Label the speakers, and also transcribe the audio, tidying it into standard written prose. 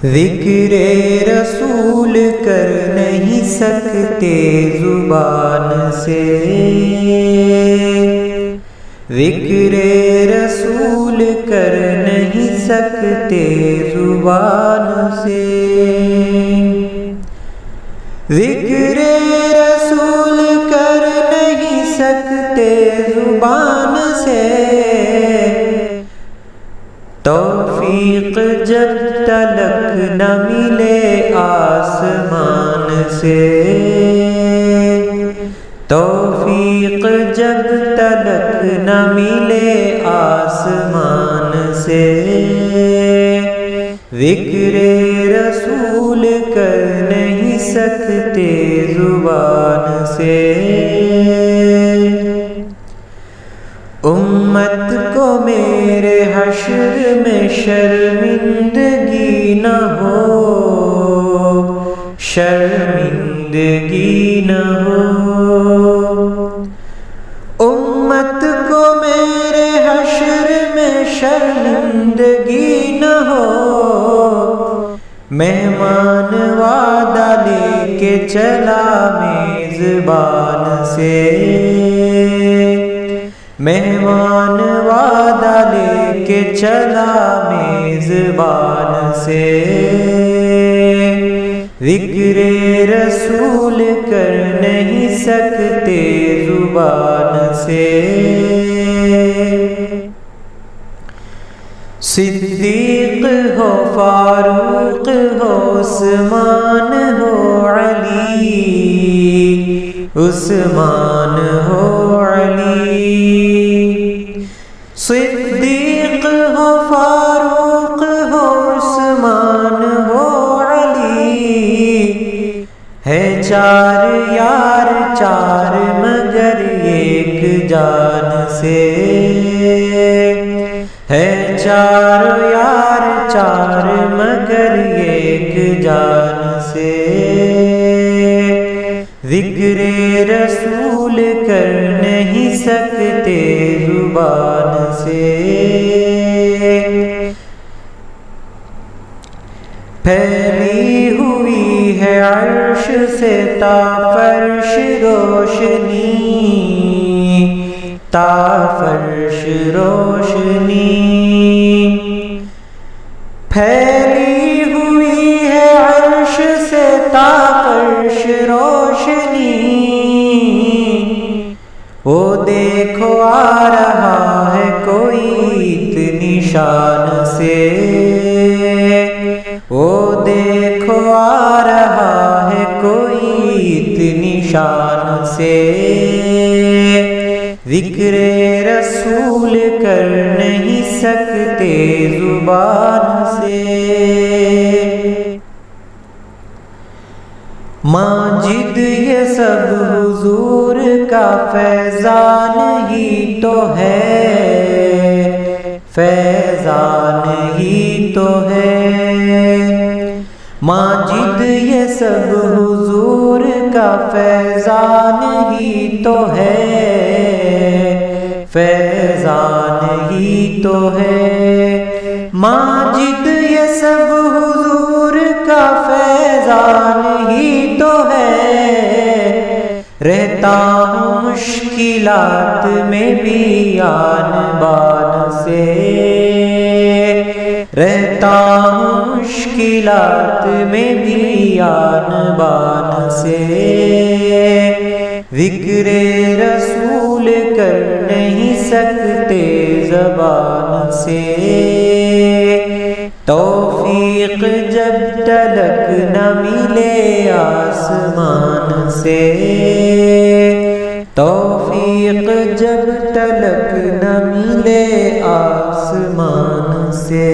Speaker 1: ذکر رسول کر نہیں سکتے زبان سے، ذکر رسول کر نہیں سکتے زبان سے، ذکر رسول کر نہیں سکتے زبان سے، توفیق جب تلک نہ ملے آسمان سے، توفیق جب تلک نہ ملے آسمان سے، ذکر رسول کر نہیں سکتے زبان سے، امت کو میرے حشر میں شرمندگی نہ ہو، شرمندگی نہ ہو، امت کو میرے حشر میں شرمندگی نہ ہو، مہمان وعدہ لے کے چلا میزبان سے، مہمان وعدہ لے کے چلا میزبان سے، ذکر رسول کر نہیں سکتے زبان سے، صدیق ہو فاروق ہو عثمان ہو علی، عثمان ہو علی، صدیق ہو فاروق ہو عثمان ہو علی، ہے چار یار چار مگر ایک جان سے، ہے چار یار چار مگر ایک جان سے، ذکر رسول کر نہیں سکتے زبان سے، پھیلی ہوئی ہے عرش سے تا فرش روشنی، تا فرش روشنی، پھیلی ہوئی ہے عرش سے تا فرش روشنی، وہ دیکھو آ رہا ہے کوئی اتنی شان سے، وہ دیکھو آ رہا ہے کوئی اتنی شان سے، ذکر رسول کر نہیں سکتے زبان سے، ماجد یہ سب حضور کا فیضان ہی تو ہے، فیضان ہی تو ہے، ماجد یہ سب حضور کا فیضان ہی تو ہے، فیضان ہی تو ہے، ماجد یہ سب حضور کا فیضان ہی تو ہے، رہتا ہوں مشکلات میں بھی آن بان سے، رہتا ہوں مشکلات میں بھی آن بان سے، ذکر رسول کر نہیں سکتے زبان سے، توفیق جب تلک نہ ملے آسمان سے، توفیق جب تلک نہ ملے آسمان سے۔